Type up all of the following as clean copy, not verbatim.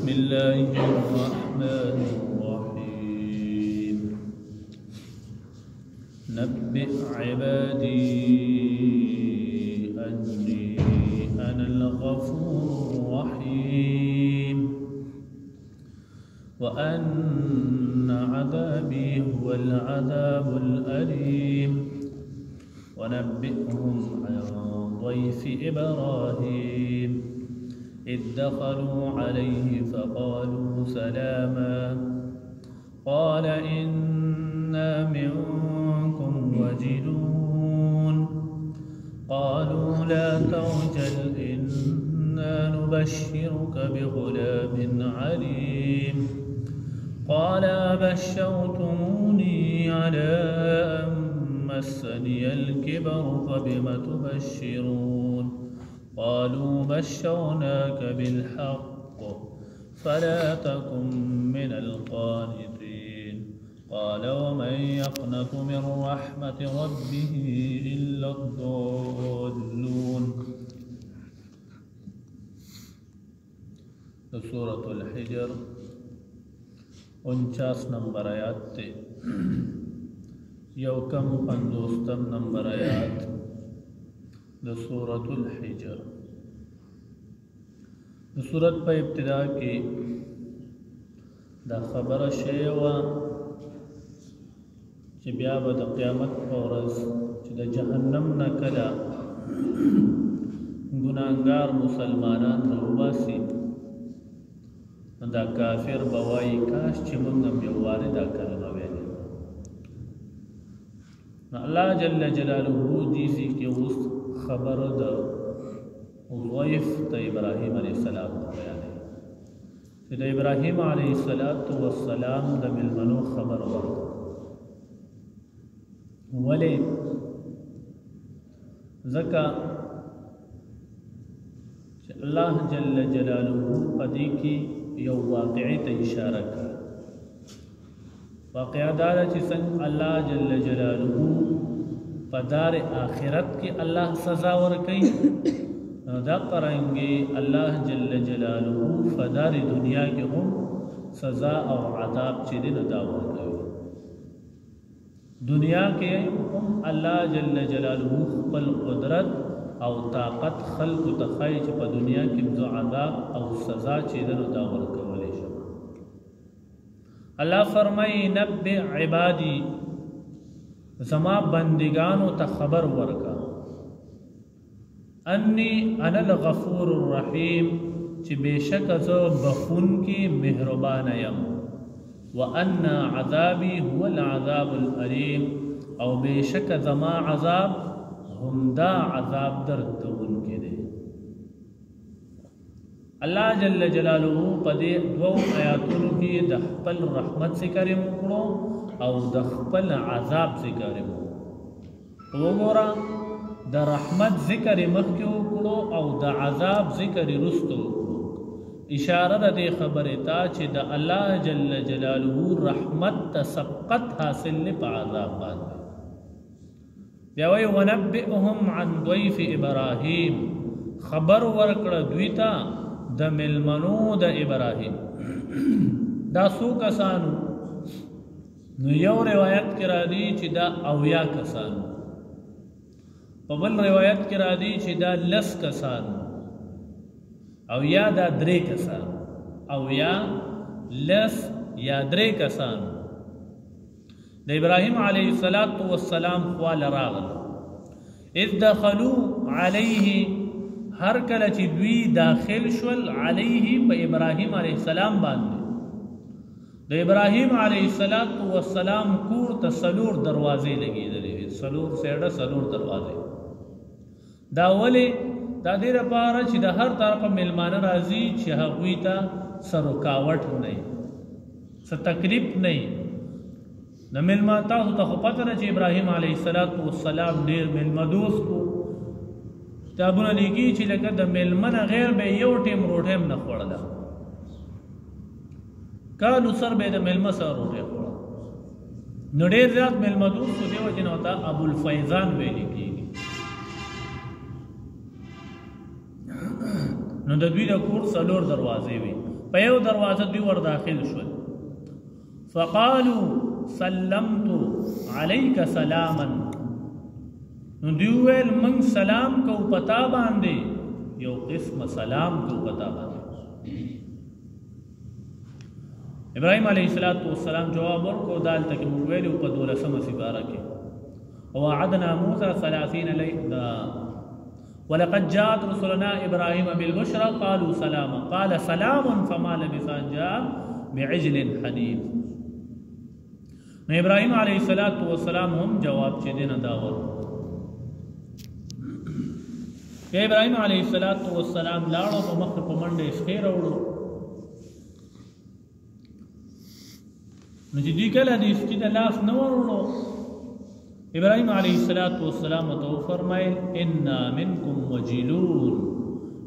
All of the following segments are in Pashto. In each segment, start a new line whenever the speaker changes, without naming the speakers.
بسم الله الرحمن الرحيم نبئ عبادي أني أنا الغفور الرحيم وأن عذابي هو العذاب الأليم ونبئهم عن ضيف إبراهيم إذ دخلوا عليه فقالوا سلاما قال إنا منكم وجلون قالوا لا توجل إنا نبشرك بغلام عليم قال أبشرتموني على أن مسني الكبر فبم تبشرون قالوا بشرناك بالحق فلا تكن من القانطين قال ومن يقنط من رحمة ربه إلا الضالون. سورة الحجر 49 نمبر آیات تے یوکم 50 نمبر آیات د سورة الحجر. د سورت په ابتدا کې دا خبره شوې وه چې بیا به د قیامت په ورځ چې د جهنم نه کله ګناهګار مسلمانان راوباسي دا کافر به وایي کاش چې موږ هم یو وارې دا کلمه ویلې. نو الله جل جلاله دې کې اوس خبر د ضیف د ابراهیم علیه السلام بیانوي چې د ابراهیم علیه السلام د مېلمنو خبر ورکړه. ولې ځکه چې الله جل جلاله په دې کې یو واقعي ته اشاره کوي. واقعا دا چې څنګه الله جل جلاله په دار آخرت کې الله سزا ورکوي دا قرانګي الله جل جلاله په دار دنیا کې هم سزا او عذاب چې دې دا ورکوي. دنیا کې هم الله جل جلاله خپل قدرت او طاقت خلق تخای چې په دنیا کې مزو عذاب او سزا چې دې دا ورکولې شي. الله فرمایي نبئ عبادي زما بندگانو ته خبر ورکا انی انا الغفور الرحیم چې بشک زه بخون کې مهربان یم وان عذابی هو العذاب الالم او بشک زما عذاب هم دا عذاب دردون کې دی. الله جل جلاله په دې دوه آیاتونو کې د خپل رحمت ذکر وکړو او د خپل عذاب ذکر وګورا د رحمت ذکر مخکې وکړو او د عذاب ذکر وروسته وکړو. اشاره د دې خبرې ته چې د الله جل جلاله رحمت ته سبقت حاصل نه په عذاب باندې. بیا وی ونبئهم عن ضيف ابراهيم خبر ورکړه دوی ته د ملمنو د ابراهيم. دا څو کسانو؟ نو یو روایت کې را دي چې دا اویا کسانو، په بل روایت کې را دي چې دا لس کسانو، او یا دا درې کسانو، او یا لس یا درې کسانو. د ابراهیم علیه السلام خوا راغله اذ دخلوا علیه هر کله چې دوی داخل شول علیه په ابراهیم علیه السلام باندې. د ابراهیم علیه السلام کور ته څلور دروازې لګېدلې وې، څلور سیډه څلور دروازې. دا ولې؟ دا دې لپاره چې د هر طرفه میلمانه راځي چې هغوی ته څه رکاوټ نه وي، څه تکلیف نه وي. د میلمه تاسو ته خو پته ده چې ابراهیم علیه السلام ډېر میلمه دوست و. کتابونه لیکي چې لکه د میلمه نه غیر به یو ټیم روټۍ هم نه خوړله، کالو سر به د میلمه سره روټۍ خوړه. نو ډېر زیات میلمه دوست و، دې وجې نه ورته ابوالفیضان ویلې کېږي. نو د دوی د کور څلور دروازې وي، په یو دروازه دوی ور داخل شول فقالوا سلمت عليك سلاما نو دوی ویل من سلام کو پتا باندې یو قسم سلام کو پتا باندې ابراهيم عليه السلام جواب ورکو دالته کې موږ ویلو په 12مه سپاره کې ووعدنا موسى 30 ليلة ولقد جاءت رسلنا ابراهيم بالبشرى قالوا سلاما قال سلام فما لبث ان جاء بعجل حنيذ نو ابراهيم عليه السلام هم جواب چې دینه دا ورکو ابراهيم عليه السلام لاړو په مخ په منډه اسخیر وړو نو چې دوی کله د اسکی د لاس نه وروړو ابراهيم عليه السلام ته فرمایل انا منکم وجلون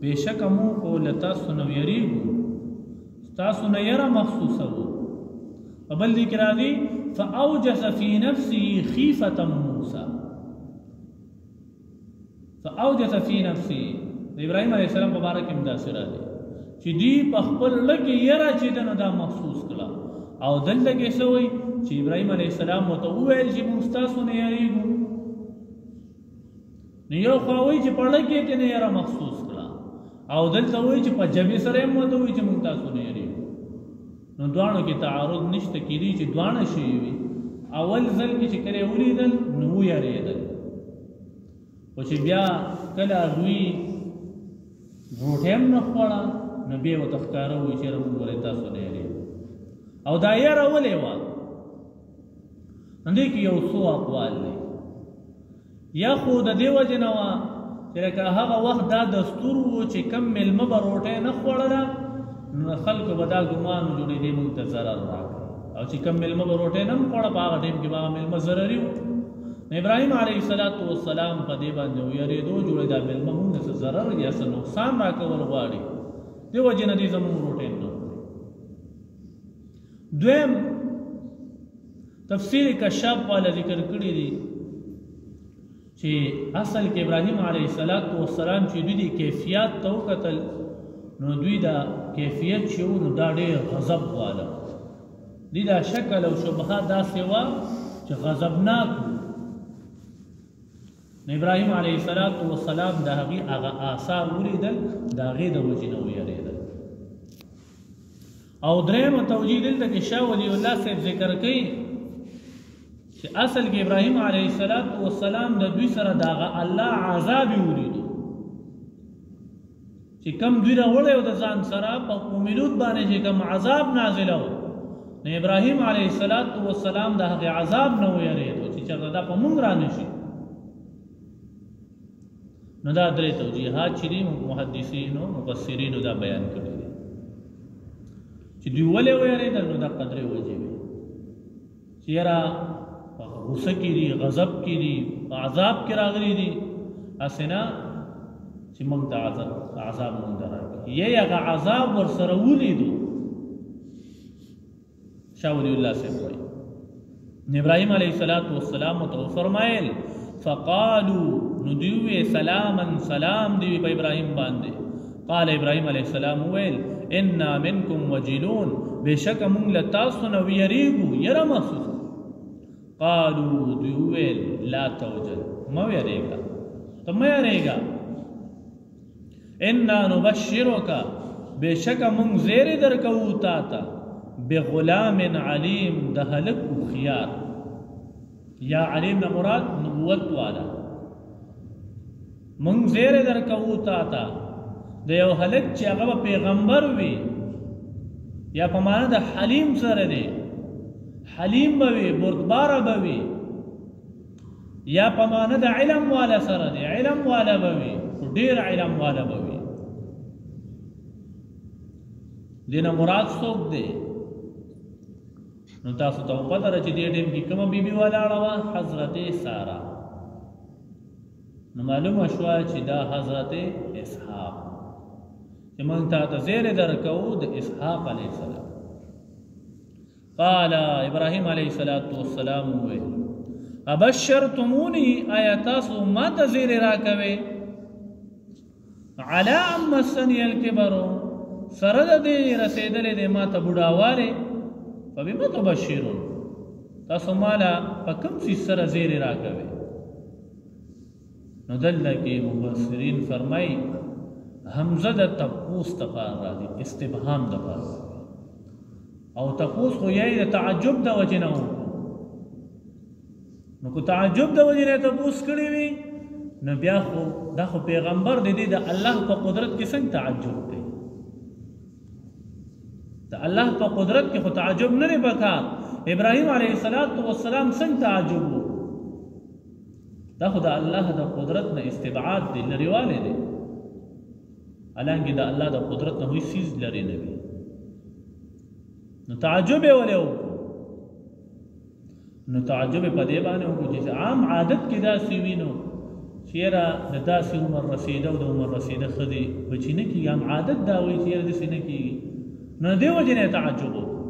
بشک مو کو لتاسو نو یریږو تاسو نه یره محسوسه وو بل ذکر دی فاوجس في نفسه خيفه موسى فاوجس في نفسه ابراهيم عليه السلام مبارک امداسره دی چې دی په خپل لګي یره چې دنه دا محسوس کړه او دلته کې سوې چې ابراهيم عليه السلام ته وویل چې موږ تاسو نه یریږو نو یو خو وایي چې په لګي ته نه یره محسوس کړه او دلته وایي چې په جبې سره مو ته وایي چې موږ تاسو نه یریږو نو دوانو کې تعارض نشته کېدی چې دوانه شي وي اول ځل کې چې کړي ولیدل نو یریدل او چې بیا کله دوی روټیم نه خوړه نو بیا وته ښکاره وایي چې موږ ولې تاسو نه یریږو او دا یره ولې وه دې کې یو څو اقوال دی یا خو د دې وجې نه وه چې لکه هغه وخت دا دستور و چې کم میلمه به روټۍ نه خوړله نو خلکو به دا ګمان جوړېدی دې موږ ته ضرر راکړي او چې کم میلمه به روټۍ نه هم خوړه په هغه ټایم کې به هغه میلمه ضرري و نو ابراهیم علیه السلام په دې باندې ویرېدو جوړېدا میلمه موږ څه ضرر یا څه نقصان راکول غواړي دې وجې نه دې زموږ روټۍ نه دویم تفسیر کشاف والا ذکر کړی دی چې اصل کې ابراهیم علیه السلام چې دوی د کیفیت ته وکتل نو دوی دا کیفیت چې نو دا ډېر غضب والا دی دا شکل او شبهه داسې وه چې غضبناک نو ابراهیم علیه السلام د هغې هغه آثار ولیدل د هغې د وجې نه ویرېدل او درېمه توجیه دلته کې شاه ولی الله صاحب ذکر کوي چې اصل کې ابراهیم علیه السلام د دوی سره د الله عذاب ولیدو چې کم دوی راوړی و د ځان سره په قوملود باندې چې کم عذاب نازله و نو ابراهیم علیه السلام د هغې عذاب نه ویرېدو چې چېرته دا په موږ را نشي نو دا درې توجیهات چې دي محدثینو مفسرینو دا بیان کړي دي چې دوی ولې ویرېدل نو دا قدرې وجې وي چې یاره غصه کې دي غضب کې دي په عذاب کې راغلي دي هسې نه چې موږ ته عذاب موږ ته راکړي یا هغه عذاب ورسره ولیدو شاه ولی الله صاحب وایي ابراهیم علیه السلام ته فرمایل فقالوا نو دوی وی سلاما سلام دی په ابراهیم باندې قال ابراهیم علیه السلام ویل انا منکم وجلون بشک مونږ له تاسو نه ویریږو یره محسوس قالوا دوی ویل لا توجل مه ویریږه ته مه یریږه انا نبشرک بشک مونږ زیری درکوو تا ته بغلام علیم د هلک هوښیار یا علیم نه مراد نبوت والا مونږ زیری درکوو تا ته د یو هلک چې هغه پیغمبر وي یا په معنا د حلیم سره دی حلیم به وي بردباره به وي یا په معنا د علم والا سره دی علم والا به وي ډېر علم والا به وي دینه مراد څوک دی نو تاسو ته پته ده چې دې ټیم کې کومه بیبي ولاړه وه حضرت ساره نو معلومه شوه چې دا حضرت اسحاق چې موږ ته زیری درکوو د اسحاق علیه السلام قال ابراهیم علیه السلام وویل ابشرتمونی آیا تاسو ما ته زیری راکوئ علی ان مسنی الکبر سره د دې رسېدلې دی ما ته بوډاوالی فبما تبشرون تاسو ماله په کوم څیز سره زیری راکوئ نو دلته کې مفسرین فرمایي حمزه د تپوس دپاره راځي استبهام دپاره او تپوس خو یې د تعجب د وجې نه وکړو نو که تعجب د وجې نه تپوس کړی وي نو بیا خو دا خو پیغمبر د دې د الله په قدرت کې څنګه تعجب کوي د الله په قدرت کې خو تعجب نه دی پکار ابراهیم علیه السلام څنګه تعجب وکړو دا خو د الله د قدرت نه استبعاد دی لرېوالی دی حالانکې د الله د قدرت نه هیڅ څیز لرې نه وي نو تعجب یې ولې وکړو نو تعجب یې په دې باندې وکړو چې عام عادت کې داسې وي نو چې یاره د داسې عمر رسېده او د عمر رسېده ښځې بچي نه کېږي عام عادت دا وایي چې یاره داسې نه کېږي نو د دې وجې نه یې تعجب وکړو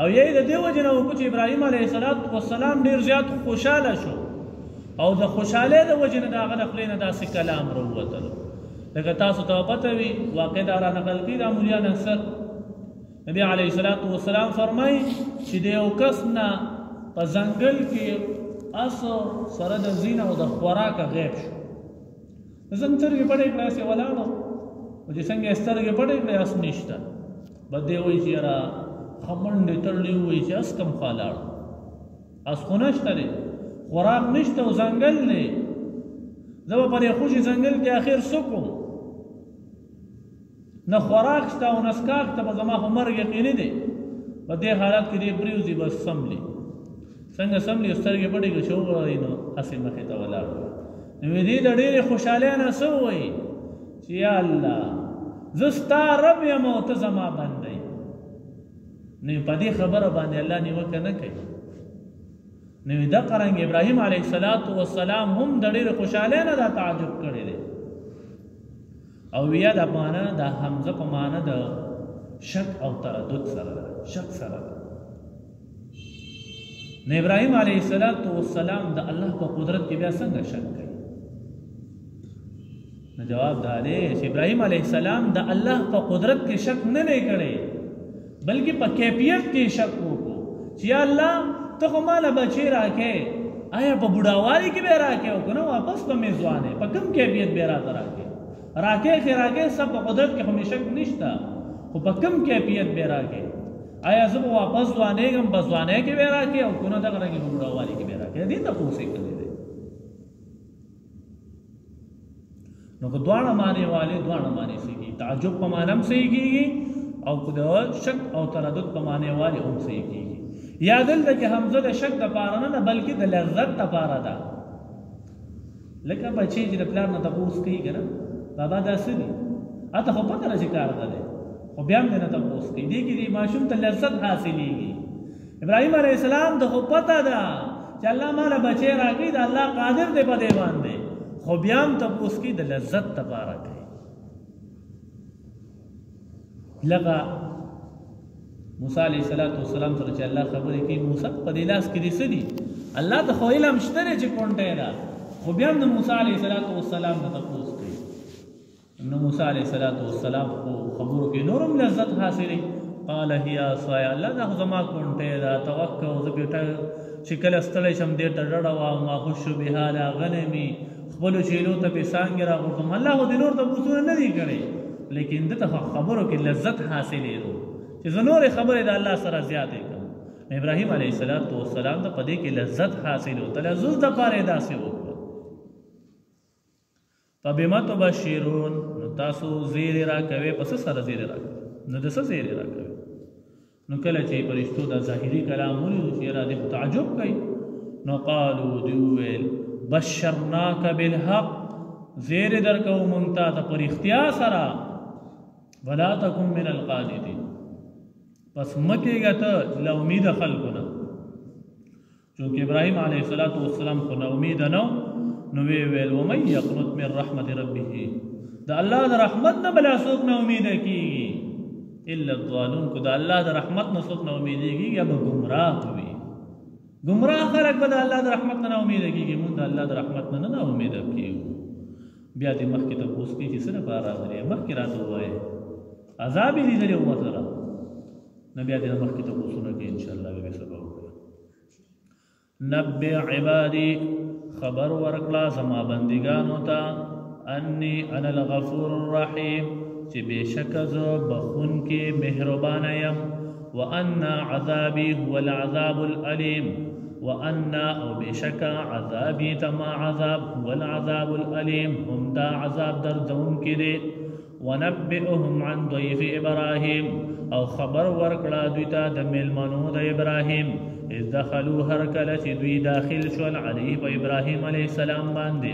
او یا یې د دې وجې نه وکړو چې ابراهیم علیه السلام ډېر زیات خوشحاله شو او د خوشحالۍ د وجې نه د هغه د خولې نه داسې کلام راووتلو لکه تاسو ته پته وي واقع دا را نقل کړي دا مولیان اکثر نبی علیه السلام فرمایي چې د یو کس نه په ځنګل کې اس سره د زینه او د خوراکه غیب شو زم سترګې پټې کړې هسې ولاړو او چې څنګه یې سترګې پټې کړې اس نشته بد دی وایي چې یاره ښه منډې تړلې ووایي چې اس کم خوا لاړو اس خو نشته دی خوراک نشته او ځنګل دی زه به په دې خوشي ځنګل کې اخر څه کوم نه خوراک شته او نه څښاک ته به زما خو مرګ یقیني دی په دې حالت کې دی پرېوځي بس سملي څنګه سملي سترګې پټې کړې چې وګورئ نو هسې مخې ته ولاړ نو دې د ډېرې خوشحالۍ نه څه ووایي چې یا الله زه ستا رب یم او ته زما بنده یې نو په دې خبره باندې الله نیوکه نه کوي نو دا قرنګ ابراهیم علیه السلام هم د ډېرې خوشحالۍ نه دا تعجب کړی دی او بیا د معنا د حمزه په معنا د شک او تردد سره ده شک سره ده نو ابراهیم علیه السلام د الله په قدرت کې بیا څنګه شک کوي نو جواب دا دی چې ابراهیم علیه السلام د الله په قدرت کې شک نه دی کړی بلکې په کیفیت کې شک وکړو چې یا الله ته خو ماله بچی راکې آیا په بوډاوالي کې به راکې او که نه واپس به مې ځوانې په کوم کیفیت به راته راکې راکې سب په قدرت کې خو مې شک نشته خو په کوم کیفیت به راکې آیا زه به واپس ځوانېږم په ځوانۍ کې به راکې او که نه دغه رنګې په بوډاوالي کې به راکې دې تپوس یې کړی دی نو که دواړه معنی والے دواړه معنی صحیح کېږي تعجب په معنی هم صحیح کېږي او که د شک او تردد په معنی والے هم صحیح کېږي یا دلته کې حمزه د شک دپاره نه ده بلکې د لذت دپاره ده لکه بچی چې د پلار نه تپوس کوي که نه بابا دا څه دي اته خو پته ده چې کار ده دی خو بیا هم دې نه تپوس کوي دې کې دې ماشوم ته لذت حاصلېږي ابراهیم علیه السلام ته خو پته ده چې الله ماله بچی راکوي د الله قادر دی په دې باندې خو بیا هم تپوس کوي د لذت دپاره کوي لکه موسی علیه السلام سره چې الله خبرې کوي موسی په دې لاس کې دې څه دي الله ته خو علم شته دی چې کونټۍ ده خو بیا هم د موسی علیه السلام نه تپوس کوي نو موسی علیه السلام خو خبرو کې نور هم لذت حاصلوي قال هي عصای الله دا خو زما کونټۍ ده توکل زه پې چې کله ستړی شم دې ته ډډه وم واخش بها لا غنمي خپلو چیلو ته پې څانګې راغورځم الله خو دې نور تپوسونه نه دي کړی لیکن ده ته خبرو کې لذت حاصلېدو چې زه نورې خبرې د الله سره زیاتې کړم ابراهیم علیه السلام ته په دې کې لذت حاصلو تلذذ دپاره یې داسې وکړو فبما تبشرون نو تاسو زیرې راکوئ په څه سره زیرې راکوئ نو د څه زیرې راکوئ نو کله چې فرشتو دا ظاهري کلام ولیدو چې یاره دې تعجب کوي نو قالو دوی وویل بشرناک بالحق زیرې درکوو مونږ تا ته په رښتیا سره ولا تکن من القانتین پس مکیږه ته له امیده خلکو نه چونکې ابراهیم علیه السلام خو نه امیده نه نو وی ویل ومن یقنط من رحمت ربه د الله د رحمت نه بلا څوک نه امیده کېږي الا الضالون که د الله د رحمت نه څوک نه امیدېږي یا به ګمراه وي ګمراه خلک به د الله د رحمت نه امیده کېږي مونږ د الله د رحمت نه نه امیده کېږو بیا دې مخکې تپوس کوي چې څه لپاره راغلی مخکې راته ووایې عذاب یې لیدلی و ورسره نو بیا دې نه مخکې تپوسونه کوي انشاءالله به سبا وکړي نبئ عبادي خبر ورکړه زما بندګانو ته انی انا الغفور الرحیم چې بېشکه زه بخونکې مهربانه یم وان عذابي هو العذاب الأليم وان او بشکا عذابي تما عذاب هو العذاب الأليم هم دا عذاب دردون کړي ونبئهم عن ضيف ابراهيم او خبر ورکړه دوی ته د میلمنو د ابراهيم اذ دخلوا هر کله چې دوی داخل شول علیه په ابراهيم عليه السلام باندې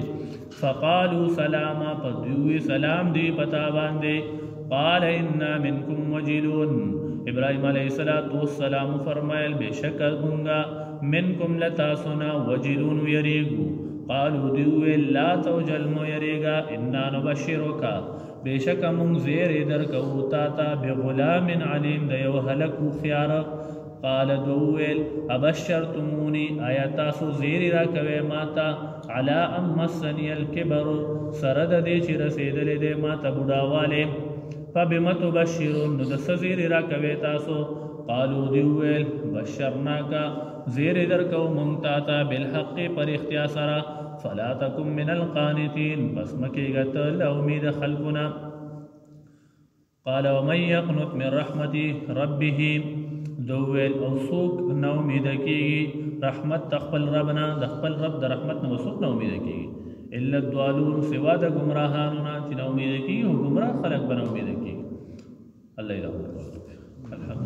فقالوا سلاما فدوی سلام دی پتا باندې قال انا منكم وجلون ابراهيم عليه السلام فرمایل بشک مونږه منکم لتاسنا وجلون یریګو قالوا دیو لا توجل مو یریګا انا نبشرک بشک مونږ زیر درکو تا تا بغلام علیم د یو هلک خيار قال دویل ابشرتمونی آیا تاسو زیر را کوي ماتا علی ام مسنی الكبر سرد دې چې رسیدلې دې ماته بډاواله فبما تبشرون نو د سزیر را کوي تاسو قالو دیویل بشرناکا زیر درکو مونږ بالحق پر اختیا سره فلا تکم من القانتین بس مکیږه ته له امید خلقنا قال ومن يقنط من رحمت ربه دویل او څوک نه امید کیږي رحمت خپل ربنا د خپل رب د رحمت نه څوک نه امید کیږي الا الضالون سوا د گمراهانو نه چې نه امید کیږي او گمراه خلق بنه امید کیږي الله الحمد